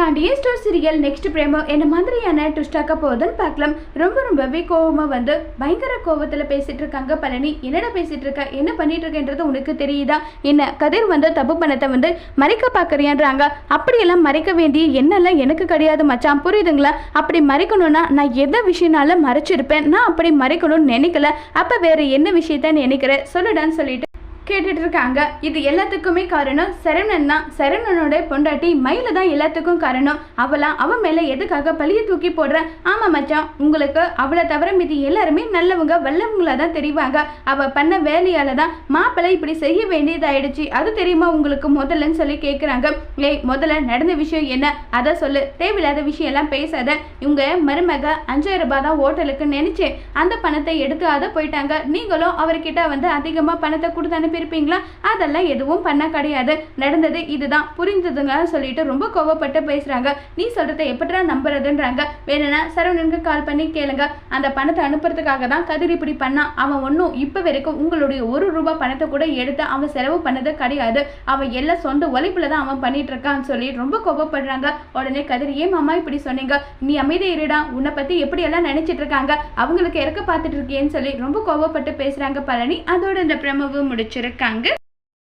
Pandya store serial next பிரேமோ என்ன மாதிரியான ட்விஸ்டாக்க போகுதுன்னு பார்க்கலாம். ரொம்பவே கோவமா வந்து பயங்கர கோவத்துல பேசிட்டு இருக்காங்க பழனி. என்னடா பேசிட்டு இருக்க, என்ன பண்ணிட்டு இருக்கன்றது உனக்கு தெரியுதா? என்ன கதிர் வந்து தப்பு பணத்தை வந்து மறைக்க பாக்குறியான்றாங்க. அப்படியெல்லாம் மறைக்க வேண்டிய என்னெல்லாம் எனக்கு கிடையாது மச்சான், புரியுதுங்களா? அப்படி மறைக்கணும்னா நான் எந்த விஷயம்னால மறைச்சிருப்பேன், நான் அப்படி மறைக்கணும்னு நினைக்கல. அப்ப வேற என்ன விஷயத்த நினைக்கிறேன் சொல்லுடான்னு சொல்லிட்டு கேட்டுட்டு இருக்காங்க. இது எல்லாத்துக்குமே காரணம் சரவணன் தான். சரவணனோட பொண்டாட்டி மயில தான் எல்லாத்துக்கும் காரணம். அவன் மேல எதுக்காக பழிய தூக்கி போடுற? ஆமா மச்சான், உங்களுக்கு அவளை தவிர மீதி எல்லாருமே நல்லவங்க வல்லவங்களா தான் தெரிவாங்க. அவ பண்ண வேலையால தான் மாப்பிள்ளை இப்படி செய்ய வேண்டியதாயிடுச்சு, அது தெரியுமா உங்களுக்கு முதல்லன்னு சொல்லி கேட்குறாங்க. ஏய், முதல்ல நடந்த விஷயம் என்ன அதை சொல்லு, தேவையில்லாத விஷயம் எல்லாம் பேசாத. இவங்க மருமக 5000 ரூபாய் தான் ஹோட்டலுக்கு நினைச்சேன், அந்த பணத்தை எடுத்து அதை போயிட்டாங்க. நீங்களும் அவர்கிட்ட வந்து அதிகமா பணத்தை கொடுத்து அனுப்பி இருப்பீங்களா? அதெல்லாம் எதுவும் பண்ண கிடையாது, நடந்தது இதுதான், புரிஞ்சதுங்க சொல்லிட்டு ரொம்ப கோவப்பட்டு பேசுறாங்க. நீ சொல்றதை எப்படிடா நம்புறதுன்றாங்க. வேணும்னா சரவணனுக்கு கால் பண்ணி கேளுங்க, அந்த பணத்தை அனுப்புறதுக்காக தான் கதிர் இப்படி பண்ணான். அவன் ஒன்றும் இப்ப வரைக்கும் உங்களுடைய 1 ரூபாய் பணத்தை கூட எடுத்து அவன் செலவு பண்ணது கிடையாது. அவன் எல்லாம் சொந்த உழைப்புல தான் அவன் பண்ணிட்டு இருக்கான்னு சொல்லி ரொம்ப கோவப்படுறாங்க. உடனே கதிர், ஏன் மாமா இப்படி சொன்னீங்க, நீ அமைதியா இருடா, உன்னை பத்தி எப்படி எல்லாம் நினைச்சிட்டு இருக்காங்க, அவங்களுக்கு இறக்க பார்த்துட்டு இருக்கேன்னு சொல்லி ரொம்ப கோவப்பட்டு பேசுறாங்க பழனி. அதோட இந்த பிரமவு முடிச்சிருக்காங்க.